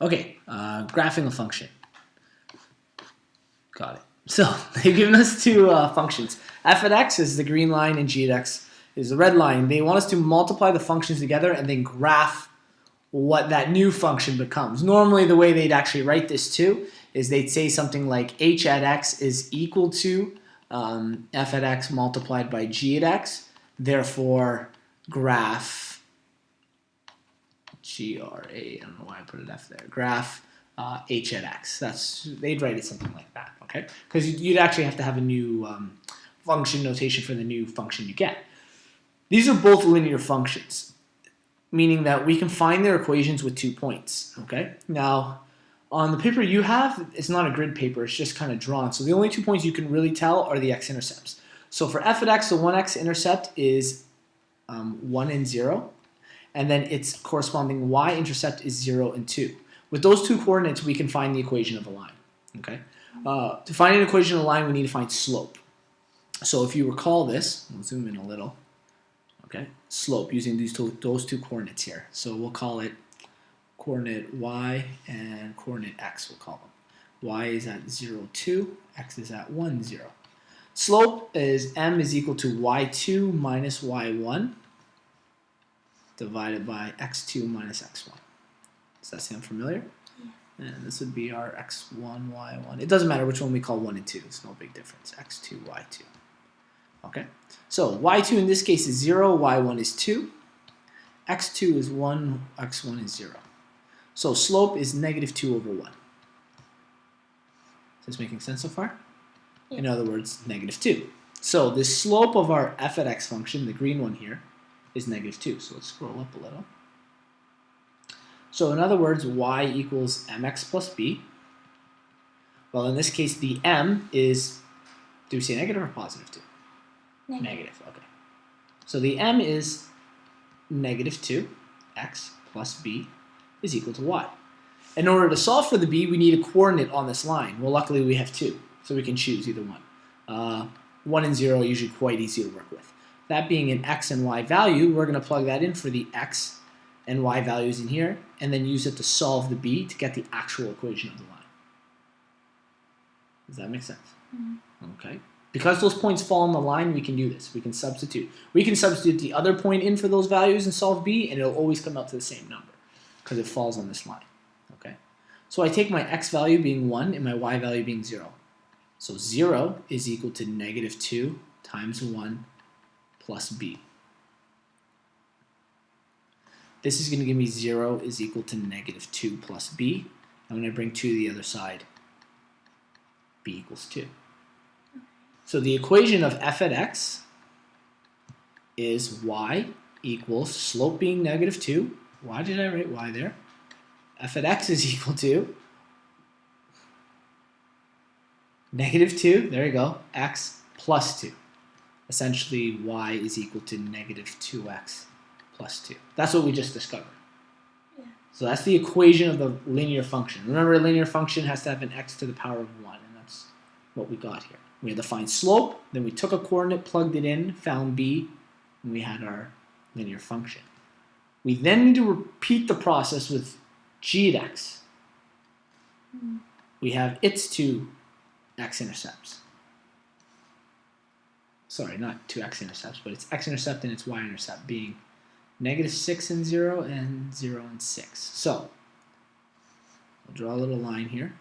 Okay, graphing a function. Got it. So they've given us two functions. F at x is the green line and g at x is the red line. They want us to multiply the functions together and then graph what that new function becomes. Normally the way they'd actually write this too is they'd say something like h at x is equal to f at x multiplied by g at x. Therefore, graph G-R-A, I don't know why I put an F there, graph h at x. They'd write it something like that, okay? Because you'd actually have to have a new function notation for the new function you get. These are both linear functions, meaning that we can find their equations with 2 points, okay? Now, on the paper you have, it's not a grid paper, it's just kind of drawn. So the only 2 points you can really tell are the x-intercepts. So for f at x, the one x-intercept is 1 and 0, and then its corresponding y-intercept is 0 and 2. With those two coordinates, we can find the equation of a line, okay? To find an equation of a line, we need to find slope. So if you recall this, we'll zoom in a little, okay? Slope using those two coordinates here. So we'll call it coordinate y and coordinate x, we'll call them. Y is at 0, 2, x is at 1, 0. Slope is m is equal to y2 minus y1 divided by x2 minus x1. Does that sound familiar? Yeah. And this would be our x1, y1. It doesn't matter which one we call 1 and 2. It's no big difference. x2, y2. Okay, so y2 in this case is 0, y1 is 2, x2 is 1, x1 is 0. So slope is negative 2 over 1. Is this making sense so far? Yeah. In other words, negative 2. So the slope of our f at x function, the green one here, is negative 2. So let's scroll up a little. So in other words, y equals mx plus b. Well, in this case, the m is, do we say negative or positive 2? Negative, okay. So the m is negative 2, x plus b is equal to y. In order to solve for the b, we need a coordinate on this line. Well, luckily we have 2, so we can choose either one. 1 and 0 are usually quite easy to work with. That being an x and y value, we're going to plug that in for the x and y values in here, and then use it to solve the b to get the actual equation of the line. Does that make sense? Mm-hmm. Okay. Because those points fall on the line, we can do this. We can substitute. We can substitute the other point in for those values and solve b, and it'll always come out to the same number because it falls on this line. Okay. So I take my x value being 1 and my y value being 0. So 0 is equal to negative 2 times 1 plus b. This is going to give me 0 is equal to negative 2 plus b. I'm going to bring 2 to the other side. b equals 2. So the equation of f at x is y equals slope being negative 2. Why did I write y there? F at x is equal to negative 2, there you go, x plus 2. Essentially, y is equal to negative 2x plus 2. That's what we just discovered. Yeah. So that's the equation of the linear function. Remember, a linear function has to have an x to the power of 1, and that's what we got here. We had to find slope, then we took a coordinate, plugged it in, found b, and we had our linear function. We then need to repeat the process with g at x. We have its two x-intercepts. Sorry, not two x-intercepts, but its x-intercept and its y-intercept being negative 6 and 0 and 0 and 6. So, I'll draw a little line here.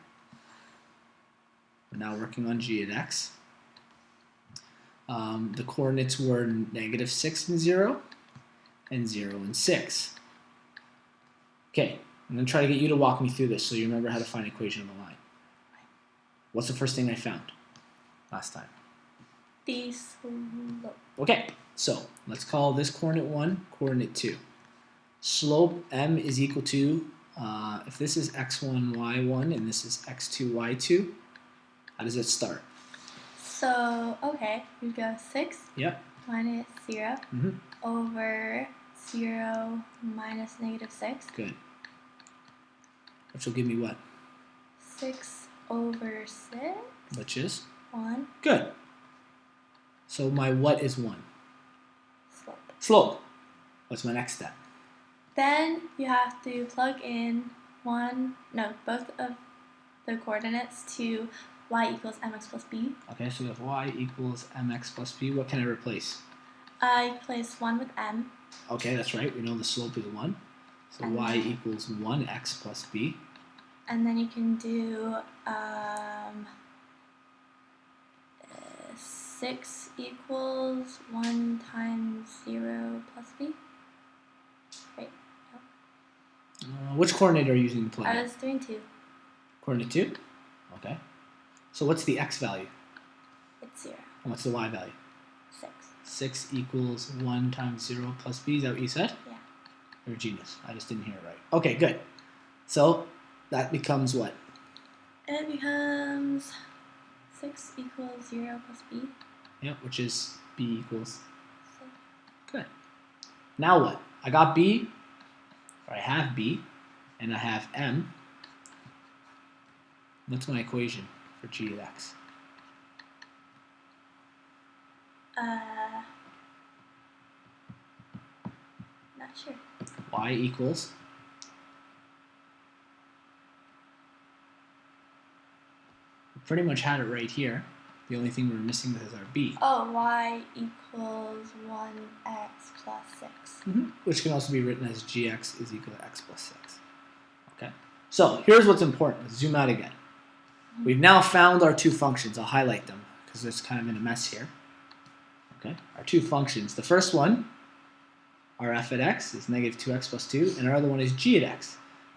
We're now working on g at x. The coordinates were negative 6 and 0 and 0 and 6. Okay, I'm going to try to get you to walk me through this so you remember how to find an equation of the line. What's the first thing I found last time? The slope. Okay, so let's call this coordinate 1, coordinate 2. Slope m is equal to, if this is x1, y1, and this is x2, y2, how does it start? So, okay, we go 6 yep. minus 0 over 0 minus negative 6. Good. Which will give me what? 6 over 6. Which is? 1. Good. So my what is 1? Slope. Slope. What's my next step? Then you have to plug in both of the coordinates to y equals mx plus b. Okay, so we have y equals mx plus b. What can I replace? I place 1 with m. Okay, that's right. We know the slope is 1. So And y then- equals 1x plus b. And then you can do 6 equals 1 times 0 plus b. Right. Which coordinate are you using to plug I in? was doing 2. Coordinate 2? Okay. So what's the x value? It's 0. And what's the y value? 6. 6 equals 1 times 0 plus b. Is that what you said? Yeah. You're a genius. I just didn't hear it right. Okay, good. So that becomes what? It becomes 6 equals 0 plus b. Yep, which is b equals. 6. Good. Now what? I got b, or I have b, and I have m. What's my equation for g of x? Not sure. Y equals. We pretty much had it right here. The only thing we're missing is our b. Oh, y equals 1x plus 6. Which can also be written as gx is equal to x plus 6. Okay. So here's what's important. Let's zoom out again. We've now found our two functions. I'll highlight them because it's kind of in a mess here. Okay. Our two functions. The first one, our f at x, is negative 2x plus 2, and our other one is g at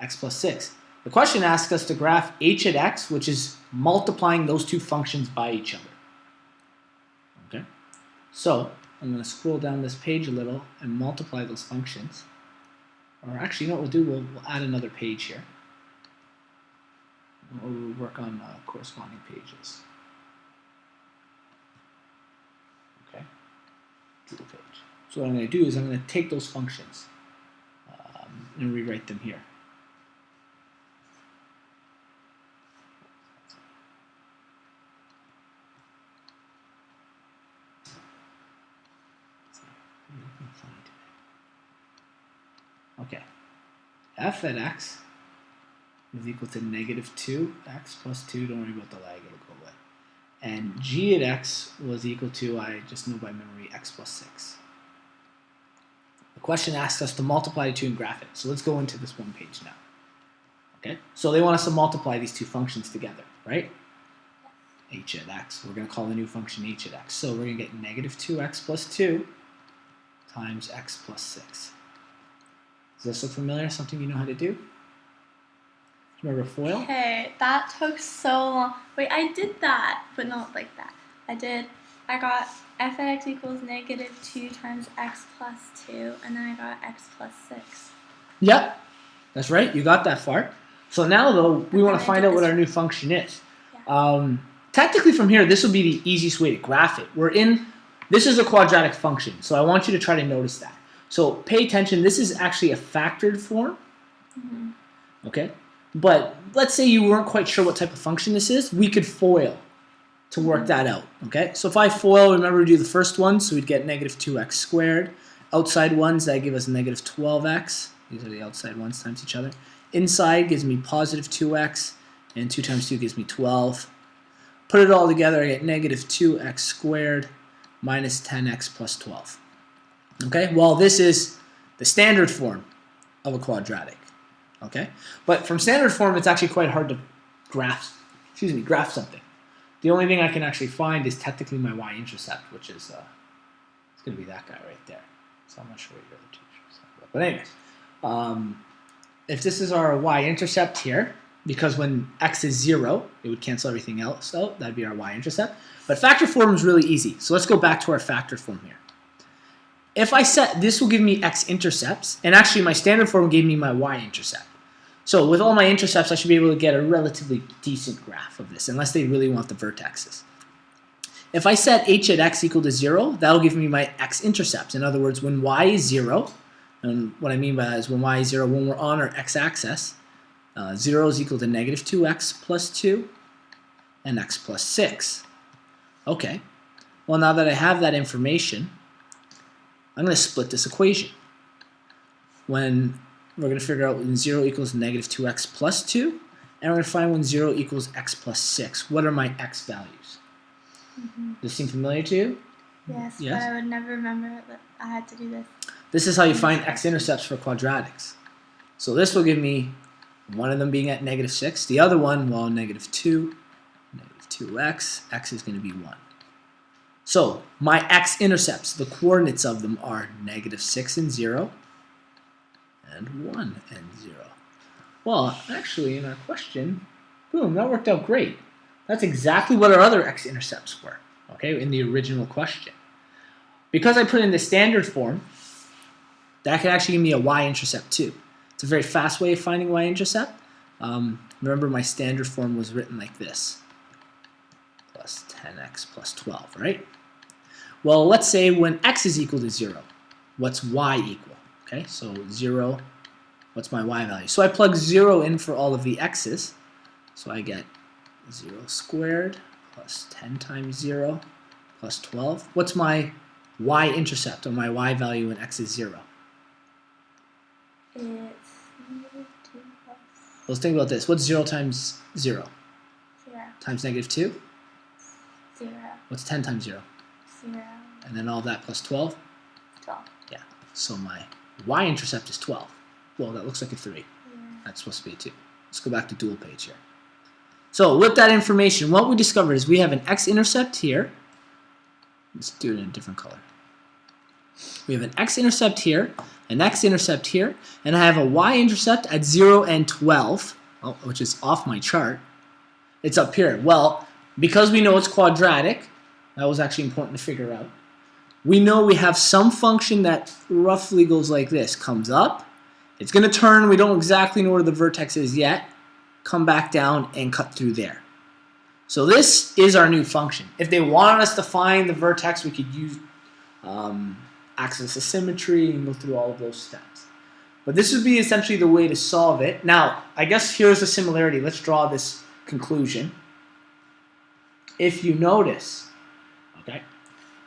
x plus 6. The question asks us to graph h at x, which is multiplying those two functions by each other. Okay. So I'm going to scroll down this page a little and multiply those functions. Or actually, you know what we'll do? We'll add another page here. We'll work on corresponding pages. Okay. Dual page. So what I'm going to do is I'm going to take those functions and rewrite them here. Okay. F at x is equal to negative 2x plus 2. Don't worry about the lag, it'll go away. And g at x was equal to, I just know by memory, x plus 6. The question asks us to multiply the two and graph it. So let's go into this one page now. Okay? So they want us to multiply these two functions together, right? H at x. We're going to call the new function h at x. So we're going to get negative 2x plus 2 times x plus 6. Does this look familiar? Something you know how to do? Remember FOIL? Okay, that took so long. Wait, I did that, but not like that. I got f at x equals negative 2 times x plus 2, and then I got x plus 6. Yep, that's right. You got that far. So now, though, we want to I find did out what this- our new function is. Yeah. Technically, from here, this would be the easiest way to graph it. This is a quadratic function, so I want you to try to notice that. So pay attention. This is actually a factored form. Okay? But let's say you weren't quite sure what type of function this is. We could FOIL to work that out. Okay? So if I FOIL, remember to do the first one, so we'd get negative 2x squared. Outside ones, that give us negative 12x. These are the outside ones times each other. Inside gives me positive 2x, and 2 times 2 gives me 12. Put it all together, I get negative 2x squared minus 10x plus 12. Okay? Well, this is the standard form of a quadratic. Okay? But from standard form, it's actually quite hard to graph something. The only thing I can actually find is technically my y-intercept, which is it's going to be that guy right there. So I'm not sure what your other teacher said. But anyways, if this is our y-intercept here, because when x is 0, it would cancel everything else out. That'd be our y-intercept. But factor form is really easy. So let's go back to our factor form here. If I set, this will give me x-intercepts, and actually my standard form gave me my y-intercept. So with all my intercepts, I should be able to get a relatively decent graph of this, unless they really want the vertexes. If I set h at x equal to 0, that'll give me my x-intercepts. In other words, when y is 0, and what I mean by that is when y is 0, when we're on our x-axis, 0 is equal to negative 2x plus 2 and x plus 6. Okay, well now that I have that information, I'm going to split this equation. When we're going to figure out when 0 equals negative 2x plus 2, and we're going to find when 0 equals x plus 6. What are my x values? Mm-hmm. Does this seem familiar to you? Yes, Yes? but I would never remember that I had to do this. This is how you find x-intercepts for quadratics. So this will give me one of them being at negative 6. The other one, well, negative 2, negative 2x, x is going to be 1. So my x-intercepts, the coordinates of them are negative 6 and 0, and 1 and 0. Well, actually, in our question, boom, that worked out great. That's exactly what our other x-intercepts were, okay, in the original question. Because I put in the standard form, that can actually give me a y-intercept too. It's a very fast way of finding y-intercept. Remember, my standard form was written like this. Plus 10x plus 12, right? Well, let's say when x is equal to 0, what's y equal? Okay, so 0, what's my y value? So I plug 0 in for all of the x's. So I get 0 squared plus 10 times 0 plus 12. What's my y-intercept, or my y value when x is 0? It's negative 2 plus Let's think about this. What's 0 times 0? 0. Times negative 2? 0. What's 10 times 0? 0. And then all that plus 12? 12. Yeah. So my y-intercept is 12. Well, that looks like a 3. Yeah. That's supposed to be a 2. Let's go back to dual page here. So with that information, what we discovered is we have an x-intercept here. Let's do it in a different color. We have an x-intercept here, an x-intercept here, and I have a y-intercept at 0 and 12, which is off my chart. It's up here. Well, because we know it's quadratic, that was actually important to figure out. We know we have some function that roughly goes like this. Comes up, it's going to turn, we don't exactly know where the vertex is yet, come back down and cut through there. So this is our new function. If they wanted us to find the vertex, we could use axis of symmetry and go through all of those steps. But this would be essentially the way to solve it. Now, I guess here's the similarity. Let's draw this conclusion. If you notice, okay,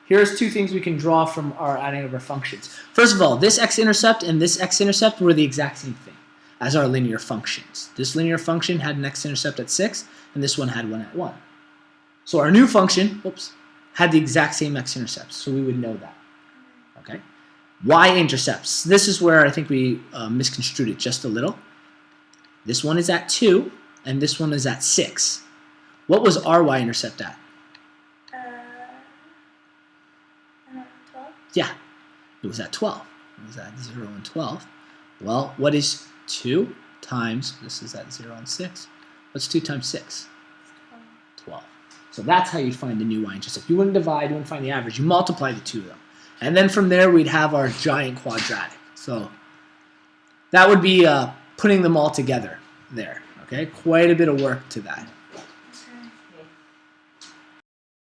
here's two things we can draw from our adding of our functions. First of all, this x-intercept and this x-intercept were the exact same thing as our linear functions. This linear function had an x-intercept at 6, and this one had one at 1. So our new function, had the exact same x-intercepts, so we would know that. Okay, y-intercepts. This is where I think we misconstrued it just a little. This one is at 2, and this one is at 6. What was our y-intercept at? 12? Yeah, it was at 12. It was at 0 and 12. Well, what is 2 times, this is at 0 and 6. What's 2 times 6? 12. So that's how you'd find the new y-intercept. You wouldn't divide, you wouldn't find the average. You multiply the two of them. And then from there, we'd have our giant quadratic. So that would be putting them all together there. Okay, quite a bit of work to that.